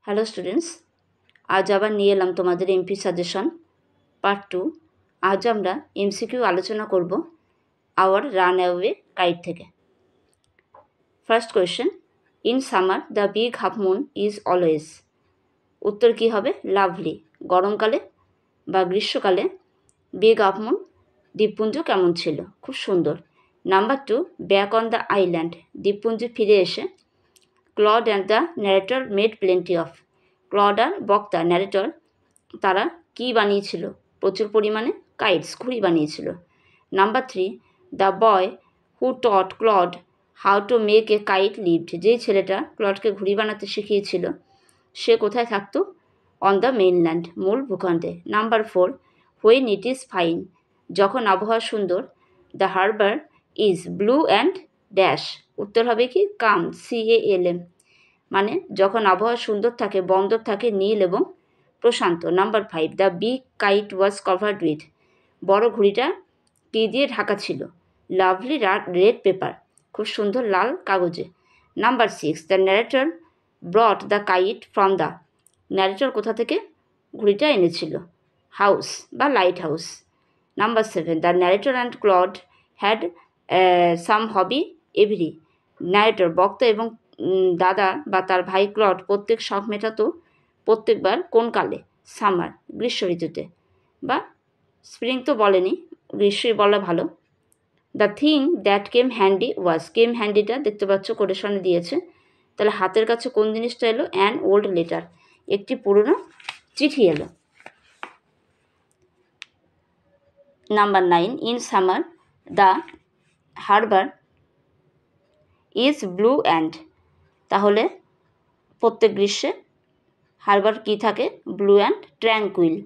Hello students, আজ আবার নিয়ে এলাম তোমাদের এমপি সাজেশন পার্ট 2। আজ আমরা এমসিকিউ আলোচনা করব আওয়ার রান অ্যাওয়ে কাইট থেকে। First question, in summer the big half moon is always. উত্তর কী হবে? লাভলি। গরমকালে বা গ্রীষ্মকালে বিগ হাফ মুন দ্বীপপুঞ্জ কেমন ছিল? খুব সুন্দর। Number 2, back on the island. দ্বীপপুঞ্জে ফিরে এসে Claude and the narrator made plenty of. Claude আর বক্তা ন্যারেটর তারা কি বানিয়েছিল? প্রচুর পরিমাণে কাইটস, ঘুড়ি বানিয়েছিল। Number 3, the boy who taught Claude how to make a kite lived. যেই ছেলেটা ক্লডকে ঘুড়ি বানাতে শিখিয়েছিল সে কোথায় থাকতো? অন দ্য মেইনল্যান্ড, মূল ভূখণ্ডে। Number 4, when it is fine. যখন আবহাওয়া সুন্দর। The harbour is blue and dash. উত্তর হবে কি? কাম, CALM। মানে যখন আবহাওয়া সুন্দর থাকে, বন্দর থাকে নীল এবং প্রশান্ত। Number 5, the big kite was covered with. বড় ঘুড়িটা কী দিয়ে ঢাকা ছিল? লাভলি রেড পেপার, খুব সুন্দর লাল কাগজে। Number 6, the narrator ব্রট the kite from the. Narrator কোথা থেকে ঘুড়িটা এনেছিল? হাউস বা light house. Number 7, the narrator and Claude had some hobby every. Narrator বক্তা এবং দাদা বা তার ভাই ক্লড প্রত্যেক শখ মেটাতো প্রত্যেকবার কোন কালে? সামার, গ্রীষ্ম ঋতুতে। বা স্প্রিং তো বলেনি, গ্রীষ্মই বলা ভালো। The thing that came handy was. Came হ্যান্ডিটা দেখতে পাচ্ছ কোটেশনে দিয়েছে, তাহলে হাতের কাছে কোন জিনিসটা এলো? অ্যান ওল্ড লেটার, একটি পুরনো চিঠি এলো। Number 9, in summer the harbour is blue and. তাহলে প্রত্যেক গ্রীষ্মে হারবার কী থাকে? Blue and tranquil.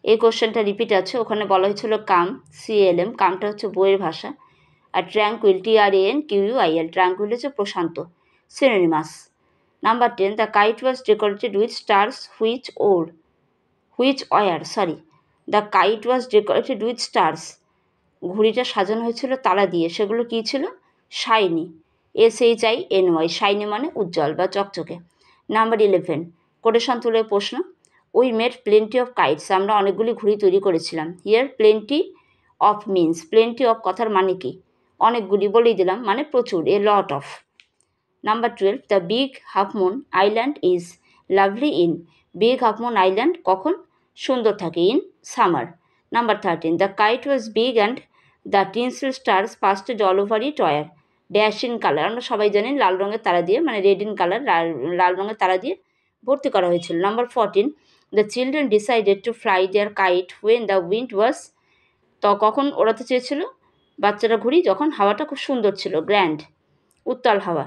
এই কোশ্চেনটা রিপিট আছে, ওখানে বলা হয়েছিল কাম, CALM। কামটা হচ্ছে বইয়ের ভাষা, আর ট্র্যাঙ্কুইল TRANQUIL। ট্র্যাঙ্কুইল হচ্ছে প্রশান্ত, synonymous. Number 10, the kite was decorated with stars which were. The kite was decorated with stars. ঘুড়িটা সাজানো হয়েছিল তারা দিয়ে, সেগুলো কী ছিল? Shiny, SHINY। শাইনি মানে উজ্জ্বল বা চকচকে। নাম্বার 11, কোটেশন তুলে প্রশ্ন, we made plenty of kites. আমরা অনেকগুলি ঘুড়ি তৈরি করেছিলাম। Here plenty of means, plenty of কথার মানে কি? অনেকগুলি বলেই দিলাম, মানে প্রচুর, a lot of. Number 12, the big half moon island is lovely in. Big half moon island কখন সুন্দর থাকে? In summer. Number 13, the kite was big and the tinsel stars pasted all over it were dash in colour. আমরা সবাই জানি লাল রঙের তারা দিয়ে, মানে রেড ইন কালার, লাল রঙের তারা দিয়ে ভর্তি করা হয়েছিল। Number 14, the children decided to fly their kite when the wind was. তো কখন ওড়াতে চেয়েছিল বাচ্চারা ঘুড়ি? যখন হাওয়াটা খুব সুন্দর ছিল, গ্র্যান্ড, উত্তাল হাওয়া।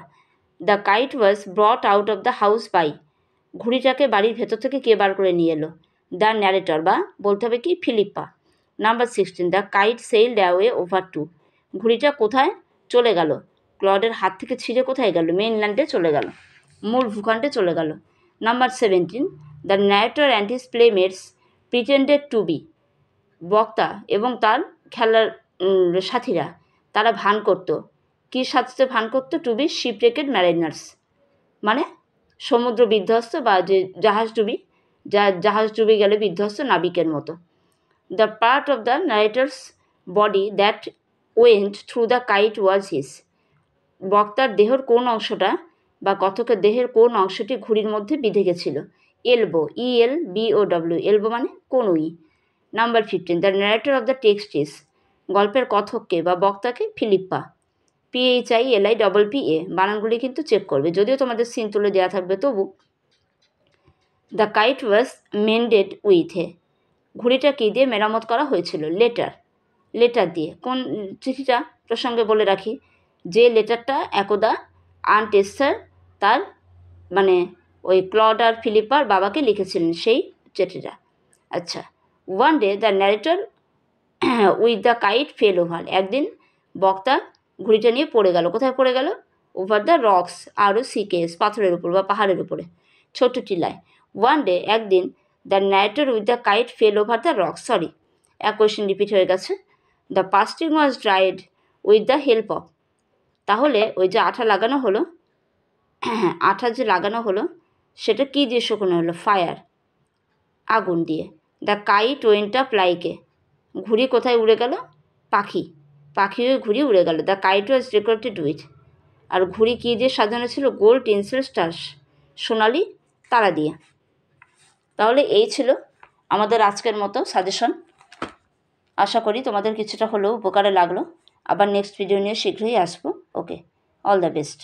The kite was brought out of the house by. ঘুড়িটাকে বাড়ির ভেতর থেকে কে বার করে নিয়ে এলো? দ্য ন্যারেটর, বা বলতে হবে কি? Philippa. Number 16, the kite sailed away over to. ঘুড়িটা কোথায় চলে গেল? ক্লডের হাত থেকে ছিঁড়ে কোথায় গেল? মেইনল্যান্ডে চলে গেল, মূল ভূখণ্ডে চলে গেল। Number 17, the narrator and his playmates pretended to be. বক্তা এবং তার খেলার সাথীরা তারা ভান করতো, কী সাথে ভান করতো? টু বি শিপরেকেড ম্যারিনার্স, মানে সমুদ্র বিধ্বস্ত বা যে জাহাজ ডুবে গেলে বিধ্বস্ত নাবিকের মতো। The part of the narrator's body that went through the kite was his. বক্তার দেহের কোন অংশটা বা কথকের দেহের কোন অংশটি ঘুড়ির মধ্যে বিঁধে গেছিল? এলবো, ELBOW, এলবো মানে কনুই। Number 15, the narrator of the text is. গল্পের কথককে বা বক্তাকে ফিলিপ্পা, PHILIPPA। বানানগুলি কিন্তু চেক করবে, যদিও তোমাদের সিন তুলে দেওয়া থাকবে তবু। The kite was mended with a. ঘুড়িটা কী দিয়ে মেরামত করা হয়েছিল? লেটার দিয়ে। কোন চিঠিটা প্রসঙ্গে বলে রাখি, যে লেটারটা একদা আন্ট এস্থার তার মানে ওই ক্লড আর ফিলিপ্পার বাবাকে লিখেছিলেন, সেই চিঠিটা। আচ্ছা, one day the narrator with the kite fail over. একদিন বক্তা ঘুড়িটা নিয়ে পড়ে গেল। কোথায় পড়ে গেল? ওভার দ্য রক্স, আরও সিকেস, পাথরের উপর বা পাহাড়ের উপরে, ছোট্ট টিলায়। ওয়ান ডে, একদিন, the narrator with the kite fail over the rocks. এক কোয়েশ্চেন রিপিট হয়ে গেছে। The pasting was dried with the help of. তাহলে ওই যে আঠা লাগানো হলো, আঠা যে লাগানো হলো সেটা কী দিয়ে শুকনো হলো? ফায়ার, আগুন দিয়ে। The kite went up like a, ঘুড়ি কোথায় উড়ে গেল? পাখি, পাখি হয়ে ঘুড়ি উড়ে গেল। The kite was decorated with, আর ঘুড়ি কী দিয়ে সাজানো ছিল? গোল্ড টিনসেল স্টার্স, সোনালি তারা দিয়ে। তাহলে এই ছিল আমাদের আজকের মতো সাজেশন। আশা করি তোমাদের কিছুটা হলেও উপকারে লাগলো। আবার নেক্সট ভিডিও নিয়ে শীঘ্রই আসবো। ওকে, অল দ্য বেস্ট।